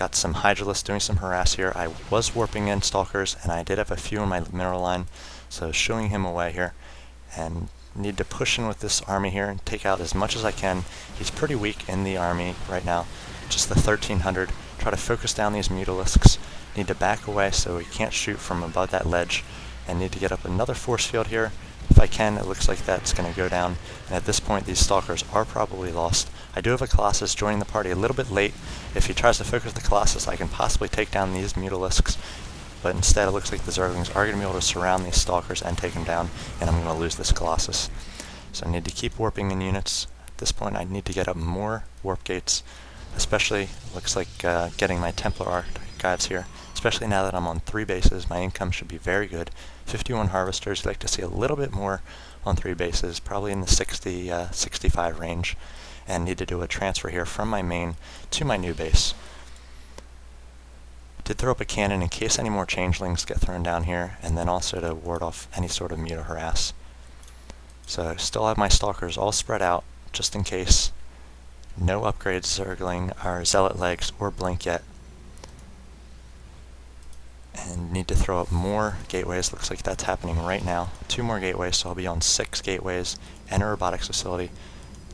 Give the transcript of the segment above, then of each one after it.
Got some Hydralisks doing some harass here. I was warping in Stalkers, and I did have a few in my mineral line, so shooing him away here. And need to push in with this army here and take out as much as I can. He's pretty weak in the army right now, just the 1300. Try to focus down these Mutalisks. Need to back away so he can't shoot from above that ledge, and need to get up another force field here. If I can, it looks like that's going to go down, and at this point these Stalkers are probably lost. I do have a Colossus joining the party a little bit late. If he tries to focus the Colossus, I can possibly take down these Mutalisks, but instead it looks like the Zerglings are going to be able to surround these Stalkers and take them down, and I'm going to lose this Colossus. So I need to keep warping in units. At this point I need to get up more warp gates, especially looks like getting my Templar Archives here. Especially now that I'm on 3 bases, my income should be very good. 51 Harvesters, you'd like to see a little bit more on 3 bases, probably in the 60, 65 range, and need to do a transfer here from my main to my new base. Did throw up a cannon in case any more changelings get thrown down here, and then also to ward off any sort of muta harass. So I still have my Stalkers all spread out, just in case. No upgrades Zergling or Zealot Legs or Blink yet. And need to throw up more gateways. Looks like that's happening right now. 2 more gateways, so I'll be on 6 gateways and a robotics facility,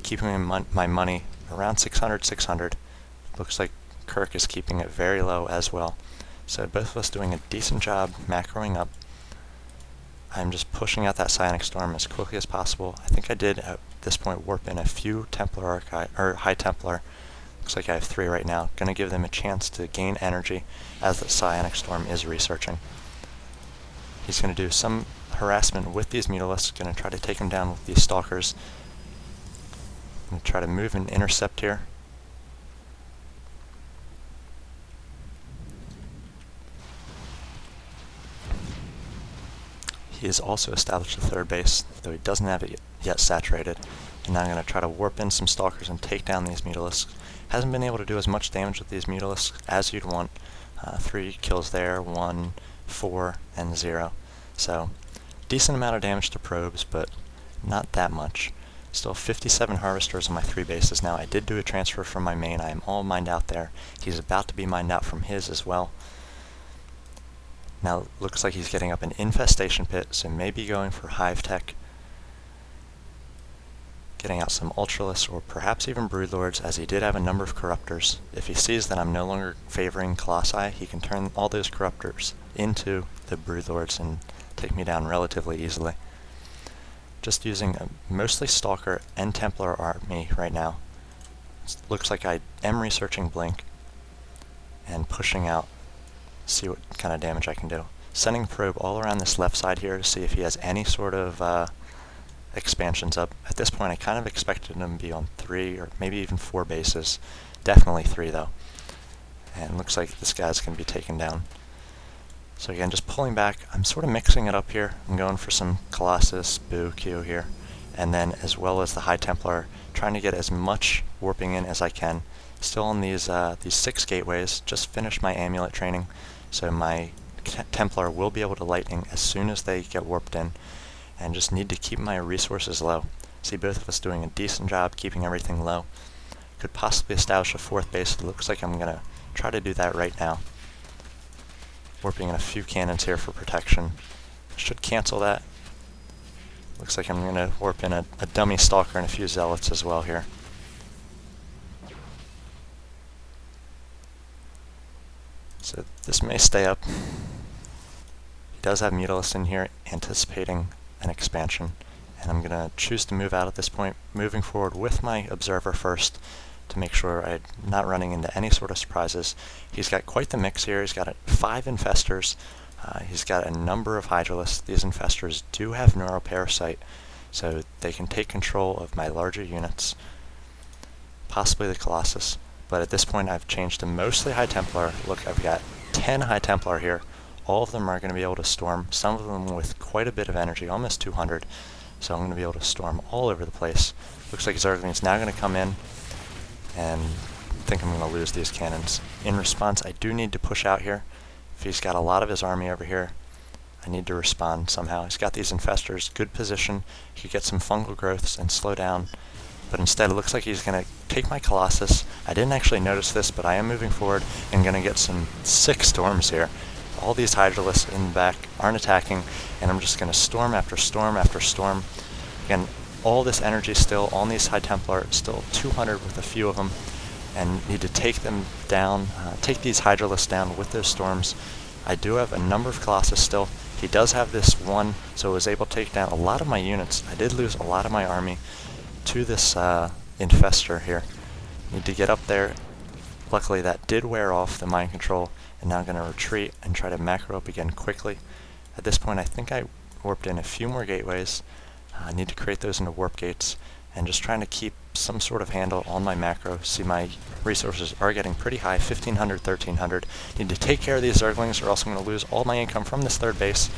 keeping my money around 600. Looks like Kirk is keeping it very low as well. So both of us doing a decent job macroing up. I'm just pushing out that Psionic Storm as quickly as possible. I think I did at this point warp in a few Templar or High Templar. Looks like I have 3 right now. Gonna give them a chance to gain energy as the Psionic Storm is researching. He's gonna do some harassment with these Mutalisks, gonna try to take him down with these Stalkers. I'm gonna try to move and intercept here. He has also established a 3rd base, though he doesn't have it yet saturated. And now I'm going to try to warp in some Stalkers and take down these Mutalisks. Hasn't been able to do as much damage with these Mutalisks as you'd want. 3 kills there, 1, 4, and 0. So, decent amount of damage to probes, but not that much. Still 57 Harvesters on my 3 bases now. I did do a transfer from my main. I am all mined out there. He's about to be mined out from his as well. Now, looks like he's getting up an Infestation Pit, so maybe going for Hive Tech. Getting out some Ultralisks, or perhaps even Broodlords, as he did have a number of Corruptors. If he sees that I'm no longer favoring Colossi, he can turn all those Corruptors into the Broodlords and take me down relatively easily. Just using a mostly Stalker and Templar army right now. Looks like I am researching Blink and pushing out, see what kind of damage I can do. Sending probe all around this left side here to see if he has any sort of expansions up. At this point I kind of expected him to be on 3 or maybe even 4 bases. Definitely 3 though. And looks like this guy's going to be taken down. So again, just pulling back. I'm sort of mixing it up here. I'm going for some Colossus, Boo, Q here. And then as well as the High Templar, trying to get as much warping in as I can. Still on these 6 gateways. Just finished my amulet training. So my Templar will be able to lightning as soon as they get warped in. And just need to keep my resources low. See both of us doing a decent job keeping everything low. Could possibly establish a 4th base. It looks like I'm going to try to do that right now. Warping in a few cannons here for protection. Should cancel that. Looks like I'm going to warp in a dummy Stalker and a few Zealots as well here. So this may stay up. He does have Mutalisks in here anticipating an expansion, and I'm going to choose to move out at this point, moving forward with my Observer first to make sure I'm not running into any sort of surprises. He's got quite the mix here. He's got 5 Infestors. He's got a number of Hydralisks. These Infestors do have Neuroparasite, so they can take control of my larger units, possibly the Colossus. But at this point I've changed to mostly High Templar. Look, I've got 10 High Templar here. All of them are going to be able to storm, some of them with quite a bit of energy, almost 200. So I'm going to be able to storm all over the place. Looks like Zergling's now going to come in, and I think I'm going to lose these cannons. In response, I do need to push out here. If he's got a lot of his army over here, I need to respond somehow. He's got these Infestors, good position. He could get some fungal growths and slow down. But instead, it looks like he's going to take my Colossus. I didn't actually notice this, but I am moving forward and going to get some sick storms here. All these Hydralisks in the back aren't attacking, and I'm just going to storm after storm after storm. Again, all this energy still on these High Templar, still 200 with a few of them, and need to take them down, take these Hydralisks down with those storms. I do have a number of Colossus still. He does have this one, so I was able to take down a lot of my units. I did lose a lot of my army to this Infestor here. Need to get up there. Luckily that did wear off the mind control, and now I'm going to retreat and try to macro up again quickly. At this point I think I warped in a few more gateways. I need to create those into warp gates, and just trying to keep some sort of handle on my macro. See, my resources are getting pretty high, 1500, 1300. Need to take care of these Zerglings or else I'm going to lose all my income from this third base.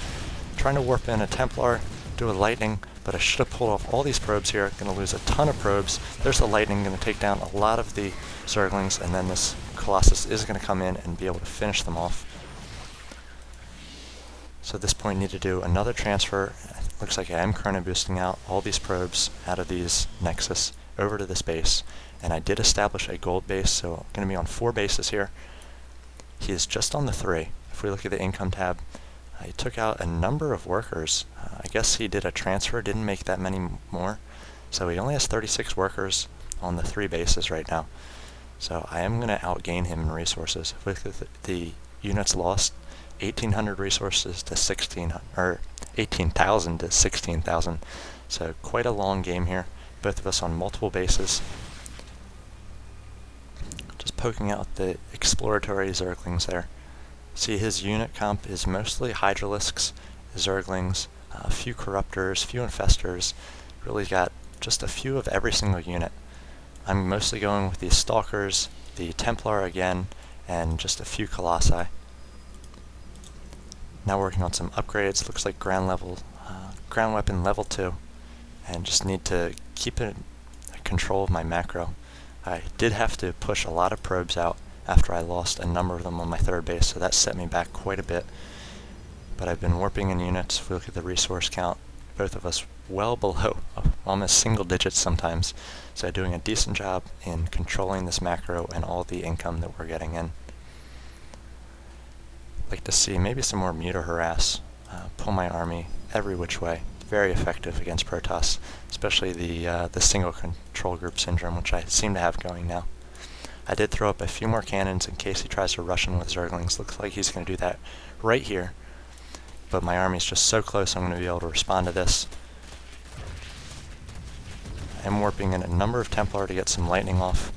Trying to warp in a Templar, do a lightning, but I should have pulled off all these probes here. Going to lose a ton of probes. There's the lightning, going to take down a lot of the Zerglings, and then this Colossus is going to come in and be able to finish them off. So at this point need to do another transfer. Looks like I am chrono boosting out all these probes out of these Nexus over to this base, and I did establish a gold base, so I'm going to be on 4 bases here. He is just on the 3. If we look at the income tab, he took out a number of workers. I guess he did a transfer, didn't make that many more, so he only has 36 workers on the 3 bases right now. So I am going to outgain him in resources. If we look at the units lost, 1,800 resources to 18,000 to 16,000. So quite a long game here. Both of us on multiple bases. Just poking out the exploratory Zerglings there. See, his unit comp is mostly Hydralisks, Zerglings, a few Corruptors, few Infestors. Really got just a few of every single unit. I'm mostly going with these Stalkers, the Templar again, and just a few Colossi. Now working on some upgrades. Looks like ground weapon level 2, and just need to keep it control of my macro. I did have to push a lot of probes out after I lost a number of them on my 3rd base, so that set me back quite a bit. But I've been warping in units. If we look at the resource count, both of us well below, almost single digits sometimes. So doing a decent job in controlling this macro and all the income that we're getting in. Like to see maybe some more Muta Harass, pull my army every which way. Very effective against Protoss, especially the single control group syndrome, which I seem to have going now. I did throw up a few more cannons in case he tries to rush in with Zerglings. Looks like he's going to do that right here, but my army's just so close I'm going to be able to respond to this. I'm warping in a number of Templar to get some lightning off.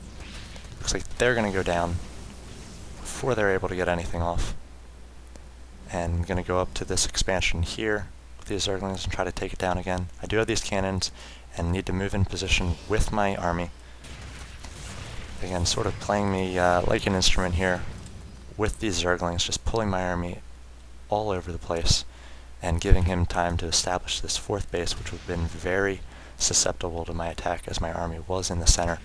Looks like they're going to go down before they're able to get anything off. And I'm going to go up to this expansion here with these Zerglings and try to take it down again. I do have these cannons and need to move in position with my army. Again, sort of playing me like an instrument here with these Zerglings, just pulling my army all over the place and giving him time to establish this 4th base, which would have been very susceptible to my attack as my army was in the center.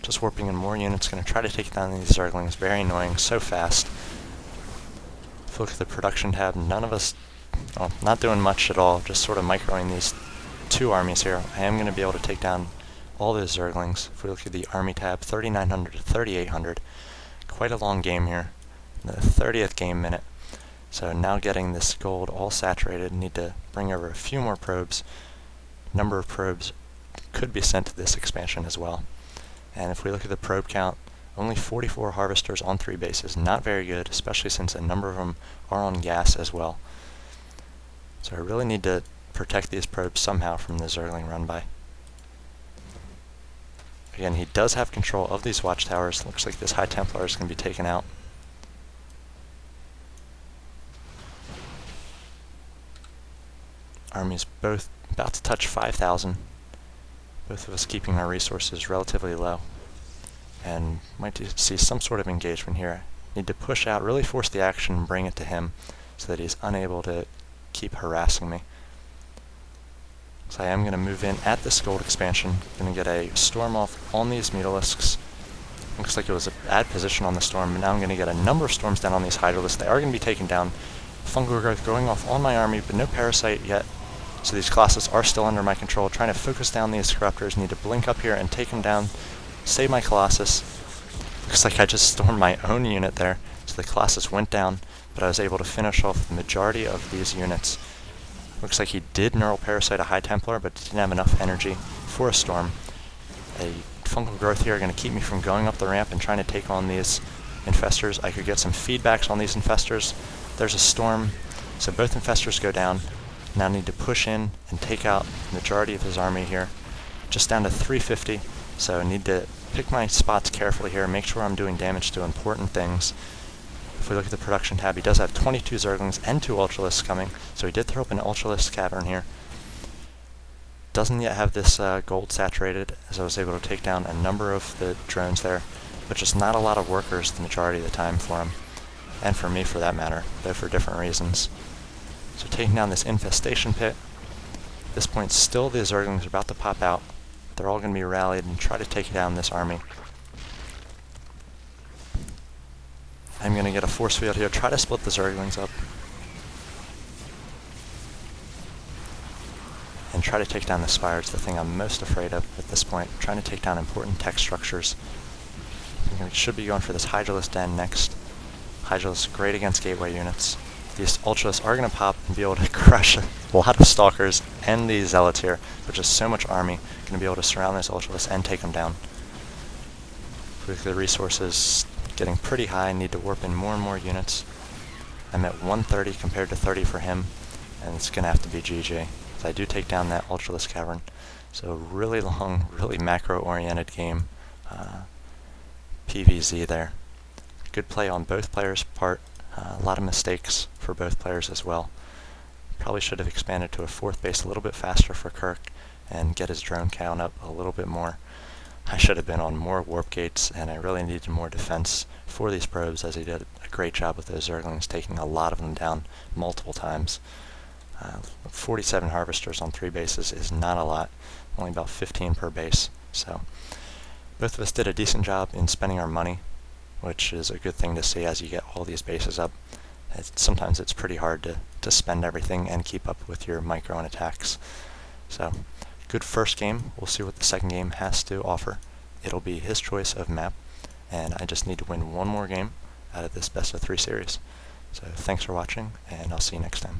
Just warping in more units, going to try to take down these Zerglings. Very annoying, so fast. If you look at the production tab, none of us, well, not doing much at all, just sort of microing these 2 armies here. I am going to be able to take down all those Zerglings. If we look at the army tab, 3,900 to 3,800. Quite a long game here. The 30th game minute. So now getting this gold all saturated, need to bring over a few more probes. Number of probes could be sent to this expansion as well. And if we look at the probe count, only 44 harvesters on 3 bases. Not very good, especially since a number of them are on gas as well. So I really need to protect these probes somehow from the Zergling run-by. Again, he does have control of these watchtowers. Looks like this High Templar is going to be taken out. Army's both about to touch 5,000. Both of us keeping our resources relatively low. And might see some sort of engagement here. Need to push out, really force the action and bring it to him so that he's unable to keep harassing me. So I am going to move in at this gold expansion. Going to get a storm off on these Mutalisks. Looks like it was a bad position on the storm, but now I'm going to get a number of storms down on these Hydralisks. They are going to be taken down. Fungal growth going off on my army, but no parasite yet. So these Colossus are still under my control. Trying to focus down these Corruptors. Need to blink up here and take them down. save my Colossus. Looks like I just stormed my own unit there, so the Colossus went down, but I was able to finish off the majority of these units. Looks like he did Neural Parasite a High Templar, but didn't have enough energy for a storm. A Fungal Growth here are going to keep me from going up the ramp and trying to take on these Infestors. I could get some feedbacks on these Infestors. There's a storm, so both Infestors go down. Now I need to push in and take out the majority of his army here. Just down to 350, so I need to pick my spots carefully here, make sure I'm doing damage to important things. If we look at the production tab, he does have 22 Zerglings and 2 Ultralisks coming, so he did throw up an Ultralisk Cavern here. Doesn't yet have this gold saturated, as I was able to take down a number of the drones there, but just not a lot of workers the majority of the time for him, and for me for that matter, though for different reasons. So taking down this Infestation Pit. At this point, still the Zerglings are about to pop out. They're all going to be rallied and try to take down this army. I'm going to get a force field here, try to split the Zerglings up, and try to take down the Spire. It's the thing I'm most afraid of at this point, trying to take down important tech structures. I should be going for this Hydralisk Den next. Hydralisk great against gateway units. These Ultralisks are going to pop and be able to crush a lot of Stalkers and these Zealots here, with just so much army, going to be able to surround this Ultralisk and take them down. With the resources getting pretty high, I need to warp in more and more units. I'm at 130 compared to 30 for him, and it's going to have to be GG. So I do take down that Ultralisk Cavern. So really long, really macro-oriented game. PVZ there. Good play on both players' part. A lot of mistakes for both players as well. Probably should have expanded to a 4th base a little bit faster for Kirk and get his drone count up a little bit more. I should have been on more warp gates, and I really needed more defense for these probes, as he did a great job with those Zerglings, taking a lot of them down multiple times. 47 Harvesters on 3 bases is not a lot, only about 15 per base. So both of us did a decent job in spending our money, which is a good thing to see as you get all these bases up. Sometimes it's pretty hard to spend everything and keep up with your micro and attacks. So good first game. We'll see what the second game has to offer. It'll be his choice of map, and I just need to win one more game out of this best of 3 series. So thanks for watching, and I'll see you next time.